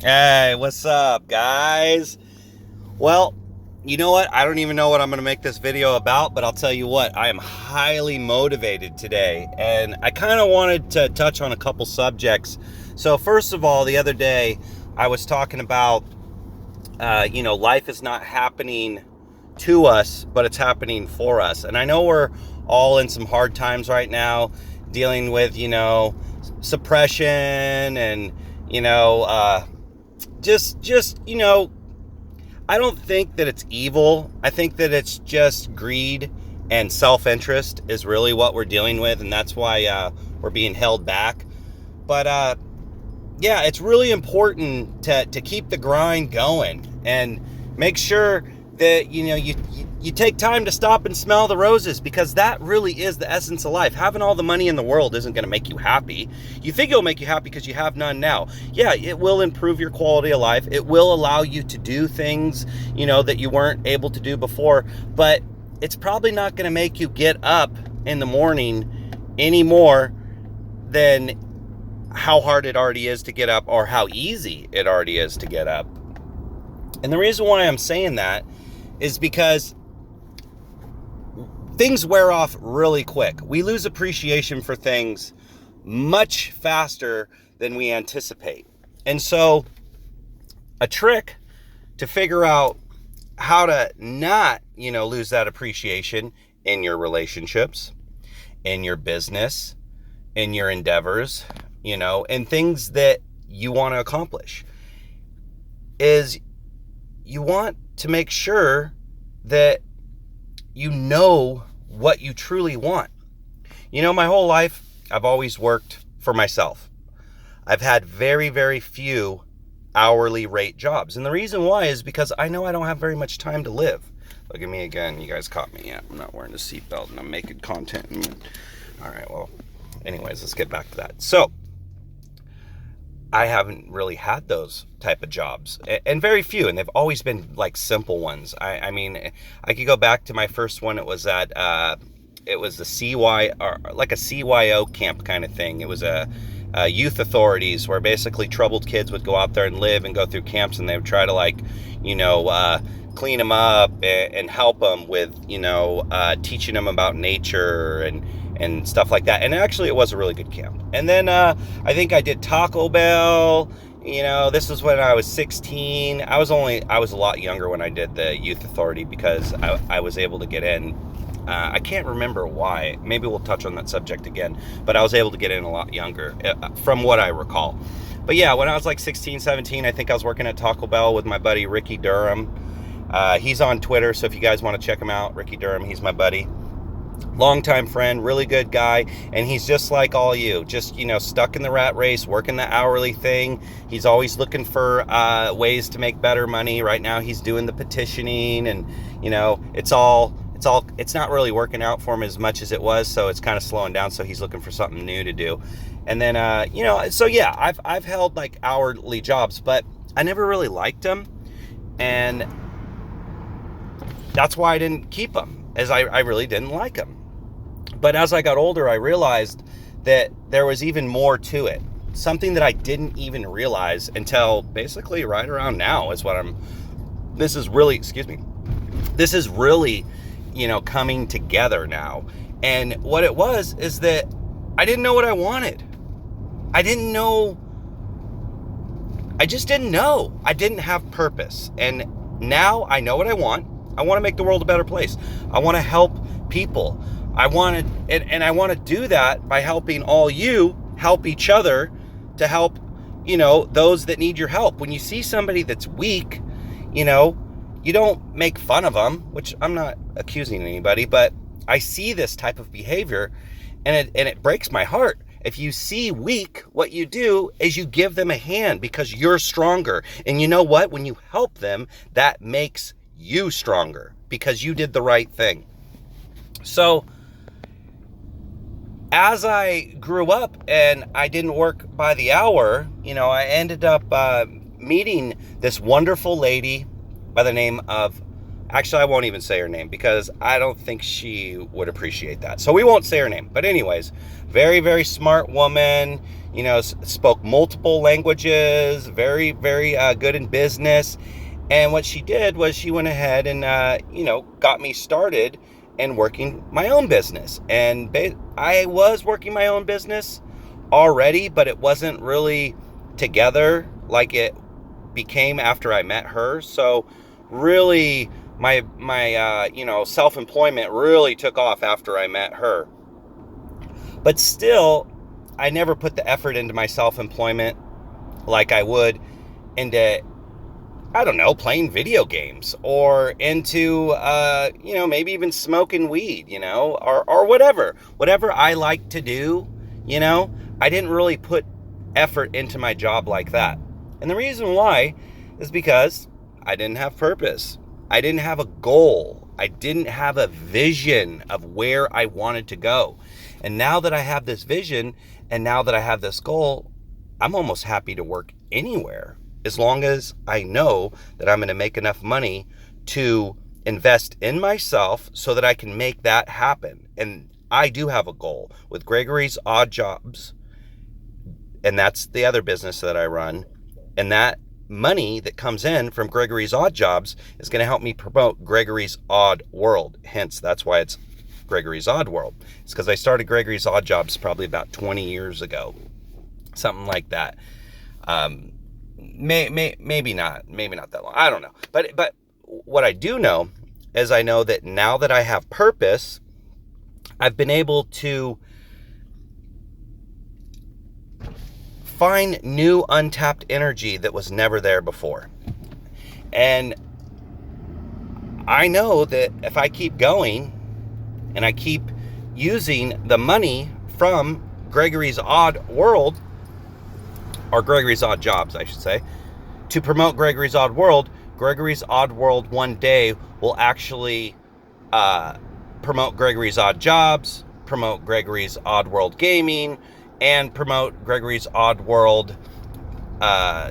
Hey, what's up, guys? Well, you know what? I don't even know what I'm going to make this video about, but I'll tell you what, I am highly motivated today, and I kind of wanted to touch on a couple subjects. So, first of all, the other day, I was talking about, life is not happening to us, but it's happening for us. And I know we're all in some hard times right now, dealing with, suppression and, you know, uh, just I don't think that it's evil. I think that it's just greed and self-interest is really what we're dealing with, and that's why we're being held back. But yeah, it's really important to keep the grind going and make sure that you take time to stop and smell the roses, because that really is the essence of life. Having all the money in the world isn't going to make you happy. You think it'll make you happy because you have none now. Yeah, it will improve your quality of life. It will allow you to do things, that you weren't able to do before, but it's probably not going to make you get up in the morning any more than how hard it already is to get up, or how easy it already is to get up. And the reason why I'm saying that is because things wear off really quick. We lose appreciation for things much faster than we anticipate. And so, a trick to figure out how to not, lose that appreciation in your relationships, in your business, in your endeavors, and things that you want to accomplish, is you want to make sure that you know what you truly want. My whole life, I've always worked for myself. I've had very, very few hourly rate jobs. And the reason why is because I know I don't have very much time to live. Look at me again. You guys caught me. Yeah, I'm not wearing a seatbelt and I'm making content. All right, well, anyways, let's get back to that. So, I haven't really had those type of jobs, and very few, and they've always been like simple ones. I mean, I could go back to my first one. It was at it was a CY, or like a CYO camp kind of thing. It was a youth authorities, where basically troubled kids would go out there and live and go through camps, and they would try to clean them up and help them with teaching them about nature and stuff like that. And actually, it was a really good camp. And then I think I did Taco Bell. This was when I was 16. I was a lot younger when I did the youth authority, because I was able to get in. I can't remember why. Maybe we'll touch on that subject again. But I was able to get in a lot younger, from what I recall. But yeah, when I was like 16, 17, I think I was working at Taco Bell with my buddy Ricky Durham. He's on Twitter, so if you guys want to check him out, Ricky Durham, he's my buddy. Longtime friend, really good guy, and he's just like all you, just stuck in the rat race, working the hourly thing. He's always looking for ways to make better money. Right now he's doing the petitioning, and it's not really working out for him as much as it was, so it's kind of slowing down, so he's looking for something new to do. And then so yeah, I've held like hourly jobs, but I never really liked them, and that's why I didn't keep them, as I really didn't like them. But as I got older, I realized that there was even more to it. Something that I didn't even realize until basically right around now is this is really, coming together now. And what it was is that I didn't know what I wanted. I just didn't know. I didn't have purpose. And now I know what I want. I want to make the world a better place. I want to help people. I want to do that by helping all you help each other to help, those that need your help. When you see somebody that's weak, you don't make fun of them, which I'm not accusing anybody, but I see this type of behavior, and it breaks my heart. If you see weak, what you do is you give them a hand, because you're stronger. And you know what? When you help them, that makes you stronger, because you did the right thing. So as I grew up and I didn't work by the hour, I ended up meeting this wonderful lady by the name of Actually, I won't even say her name because I don't think she would appreciate that. So we won't say her name. But anyways, very, very smart woman, spoke multiple languages, very, very good in business. And what she did was she went ahead and, got me started in working my own business. And I was working my own business already, but it wasn't really together like it became after I met her. So really my self-employment really took off after I met her. But still, I never put the effort into my self-employment like I would into, I don't know, playing video games or into, maybe even smoking weed, or whatever I like to do, I didn't really put effort into my job like that. And the reason why is because I didn't have purpose. I didn't have a goal. I didn't have a vision of where I wanted to go. And now that I have this vision and now that I have this goal, I'm almost happy to work anywhere as long as I know that I'm going to make enough money to invest in myself so that I can make that happen. And I do have a goal with Gregory's Odd Jobs, and that's the other business that I run. And that money that comes in from Gregory's Odd Jobs is going to help me promote Gregory's Odd World. Hence, that's why it's Gregory's Odd World. It's because I started Gregory's Odd Jobs probably about 20 years ago. Something like that. Maybe not that long. I don't know. But what I do know is I know that now that I have purpose, I've been able to find new untapped energy that was never there before. And I know that if I keep going and I keep using the money from Gregory's Odd World, or Gregory's Odd Jobs, I should say, to promote Gregory's Odd World, Gregory's Odd World one day will actually promote Gregory's Odd Jobs, promote Gregory's Odd World Gaming, and promote Gregory's Odd World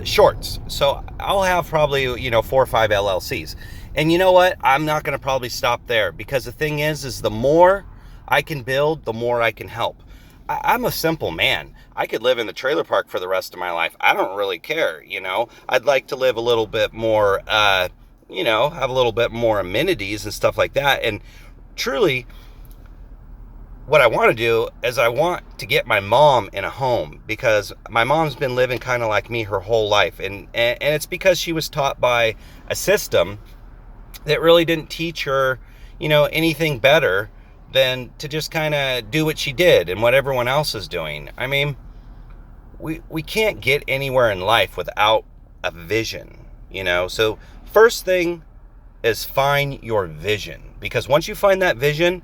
shorts. So I'll have probably, 4 or 5 LLCs. And you know what? I'm not going to probably stop there, because the thing is the more I can build, the more I can help. I'm a simple man. I could live in the trailer park for the rest of my life. I don't really care, I'd like to live a little bit more, have a little bit more amenities and stuff like that. And truly, what I want to do is I want to get my mom in a home, because my mom's been living kind of like me her whole life. And it's because she was taught by a system that really didn't teach her, anything better than to just kind of do what she did and what everyone else is doing. I mean, we can't get anywhere in life without a vision, So first thing is find your vision, because once you find that vision,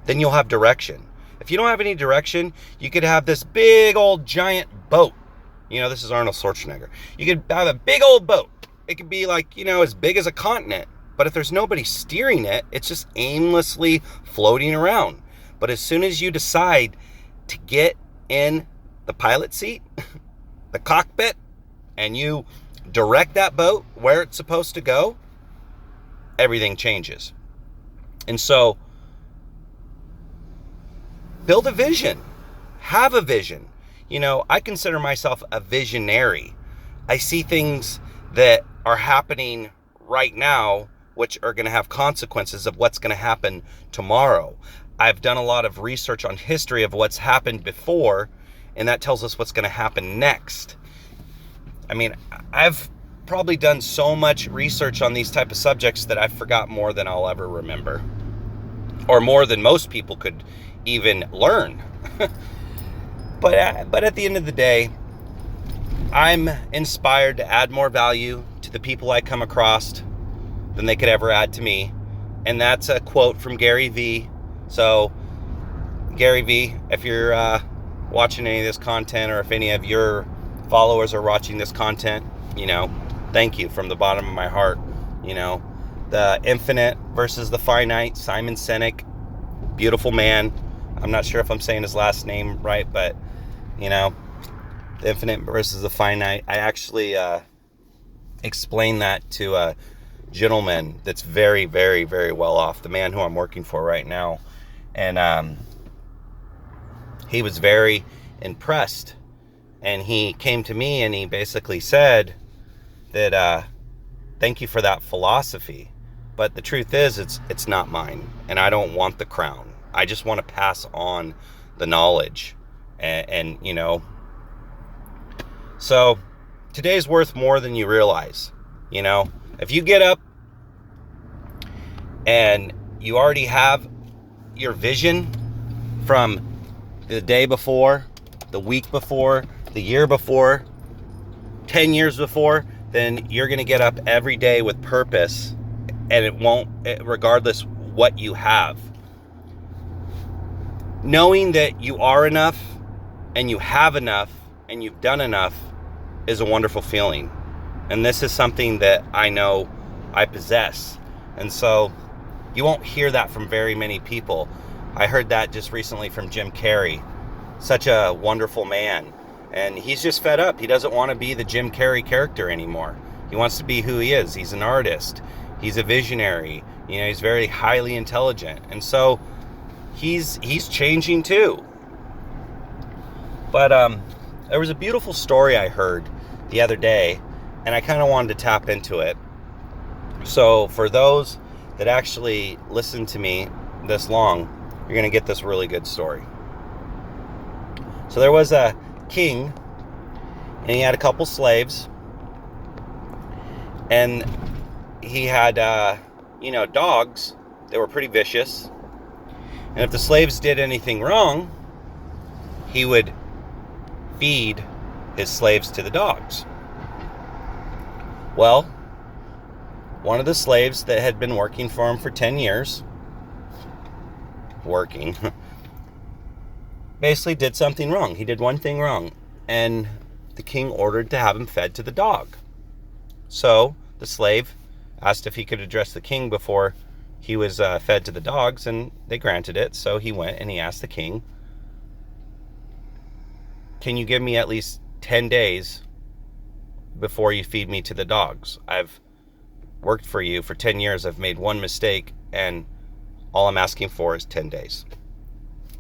then you'll have direction. If you don't have any direction, you could have this big old giant boat. This is Arnold Schwarzenegger. You could have a big old boat. It could be like, as big as a continent. But if there's nobody steering it, it's just aimlessly floating around. But as soon as you decide to get in the pilot seat, the cockpit, and you direct that boat where it's supposed to go, everything changes. And so, build a vision. Have a vision. I consider myself a visionary. I see things that are happening right now, which are going to have consequences of what's going to happen tomorrow. I've done a lot of research on history of what's happened before, and that tells us what's going to happen next. I mean, I've probably done so much research on these type of subjects that I forgot more than I'll ever remember, or more than most people could even learn. But at the end of the day, I'm inspired to add more value to the people I come across than they could ever add to me. And that's a quote from Gary Vee. So, Gary Vee, if you're watching any of this content, or if any of your followers are watching this content, thank you from the bottom of my heart. The infinite versus the finite, Simon Sinek, beautiful man. I'm not sure if I'm saying his last name right, but, the infinite versus the finite. I actually explained that to gentleman that's very, very, very well off, the man who I'm working for right now. And he was very impressed. And he came to me and he basically said that, thank you for that philosophy. But the truth is, it's not mine. And I don't want the crown. I just want to pass on the knowledge. And you know, so today's worth more than you realize. You know, if you get up and you already have your vision from the day before, the week before, the year before, 10 years before, then you're going to get up every day with purpose, and it won't, regardless what you have. Knowing that you are enough and you have enough and you've done enough is a wonderful feeling. And this is something that I know I possess. And so you won't hear that from very many people. I heard that just recently from Jim Carrey, such a wonderful man. And he's just fed up. He doesn't want to be the Jim Carrey character anymore. He wants to be who he is. He's an artist. He's a visionary. You know, he's very highly intelligent. And so he's changing too. But there was a beautiful story I heard the other day, and I kind of wanted to tap into it. So for those that actually listen to me this long, you're going to get this really good story. So there was a king, and he had a couple slaves, and he had dogs that were pretty vicious, and if the slaves did anything wrong, he would feed his slaves to the dogs. Well, one of the slaves that had been working for him for 10 years basically did something wrong. He did one thing wrong, and the king ordered to have him fed to the dog. So the slave asked if he could address the king before he was fed to the dogs, and they granted it. So he went and he asked the king, can you give me at least 10 days before you feed me to the dogs? I've worked for you for 10 years. I've made one mistake, and all I'm asking for is 10 days.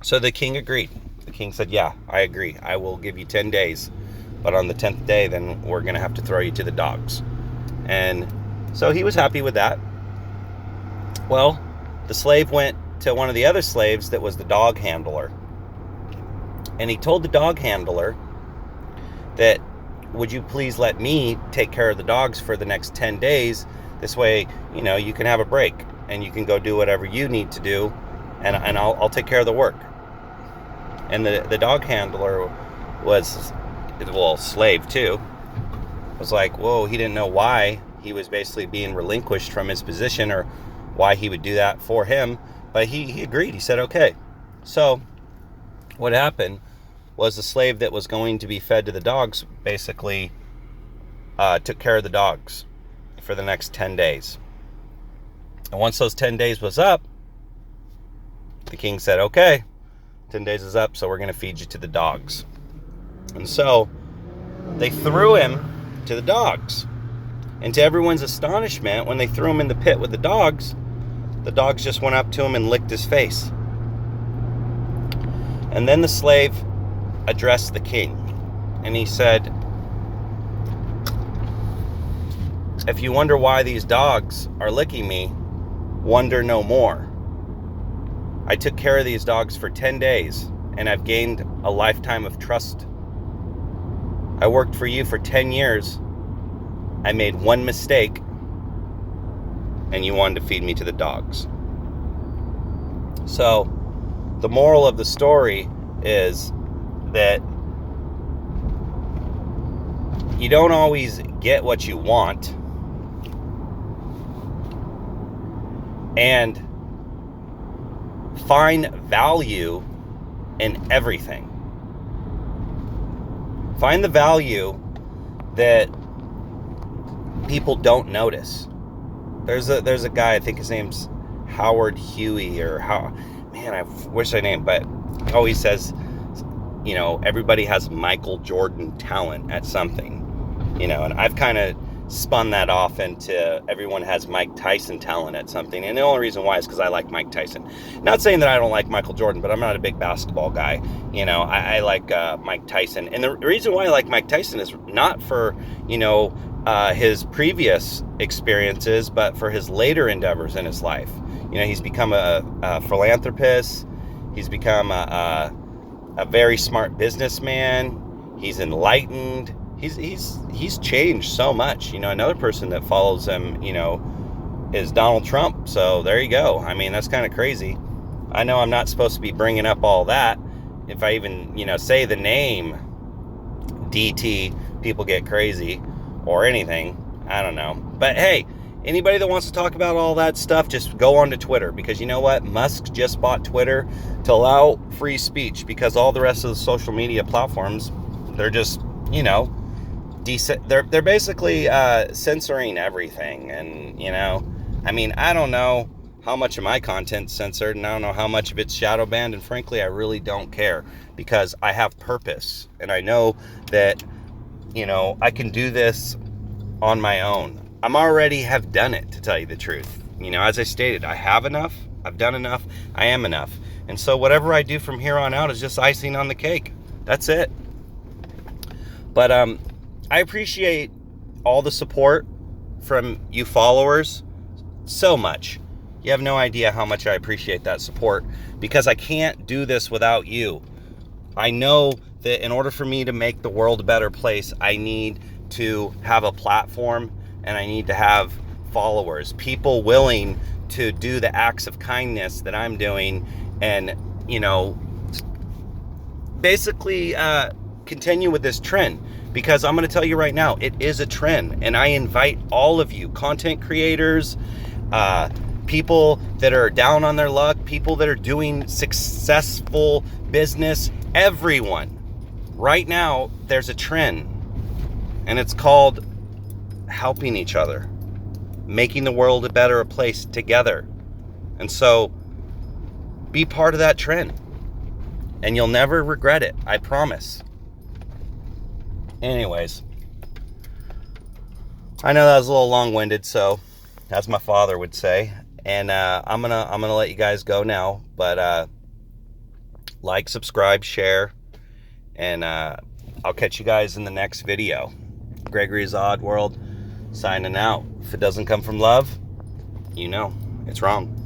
So the king agreed. The king said, yeah, I agree. I will give you 10 days. But on the 10th day, then we're going to have to throw you to the dogs. And so he was happy with that. Well, the slave went to one of the other slaves that was the dog handler. And he told the dog handler that, would you please let me take care of the dogs for the next 10 days? This way, you know, you can have a break and you can go do whatever you need to do, and I'll take care of the work. And the dog handler was, well, slave too, was like, whoa, he didn't know why he was basically being relinquished from his position or why he would do that for him. But he agreed. He said, okay. So what happened was the slave that was going to be fed to the dogs basically took care of the dogs for the next 10 days. And once those 10 days was up, the king said, okay, 10 days is up, so we're going to feed you to the dogs. And so they threw him to the dogs. And to everyone's astonishment, when they threw him in the pit with the dogs just went up to him and licked his face. And then the slave addressed the king, and he said, if you wonder why these dogs are licking me, wonder no more. I took care of these dogs for 10 days, and I've gained a lifetime of trust. I worked for you for 10 years. I made one mistake, and you wanted to feed me to the dogs. So the moral of the story is that you don't always get what you want, and find value in everything. Find the value that people don't notice. There's a guy, I think his name's Howard Huey, or I wish I named, but he always says, everybody has Michael Jordan talent at something, and I've kind of spun that off into everyone has Mike Tyson talent at something. And the only reason why is because I like Mike Tyson. Not saying that I don't like Michael Jordan, but I'm not a big basketball guy. You know, I like Mike Tyson. And the reason why I like Mike Tyson is not for, you know, his previous experiences, but for his later endeavors in his life. You know, he's become a philanthropist. He's become a very smart businessman. He's enlightened. He's changed so much. You know, another person that follows him, you know, is Donald Trump. So there you go. I mean, that's kind of crazy. I know I'm not supposed to be bringing up all that. If I even, you know, say the name DT, people get crazy or anything. I don't know. But hey, anybody that wants to talk about all that stuff, just go on to Twitter, because you know what? Musk just bought Twitter to allow free speech, because all the rest of the social media platforms, they're just, you know, they're basically censoring everything. And, you know, I mean, I don't know how much of my content's censored, and I don't know how much of it's shadow banned, and frankly, I really don't care, because I have purpose, and I know that, you know, I can do this on my own. I'm already have done it, to tell you the truth. You know, as I stated, I have enough, I've done enough, I am enough. And so whatever I do from here on out is just icing on the cake. That's it. But I appreciate all the support from you followers so much. You have no idea how much I appreciate that support, because I can't do this without you. I know that in order for me to make the world a better place, I need to have a platform, and I need to have followers, people willing to do the acts of kindness that I'm doing, and, you know, basically continue with this trend. Because I'm going to tell you right now, it is a trend, and I invite all of you, content creators, people that are down on their luck, people that are doing successful business, everyone. Right now, there's a trend, and it's called helping each other, making the world a better place together. And so, be part of that trend, and you'll never regret it. I promise. Anyways, I know that was a little long-winded, so as my father would say, and I'm gonna let you guys go now. But like, subscribe, share, and I'll catch you guys in the next video. Gregory's Odd World signing out. If it doesn't come from love, you know it's wrong.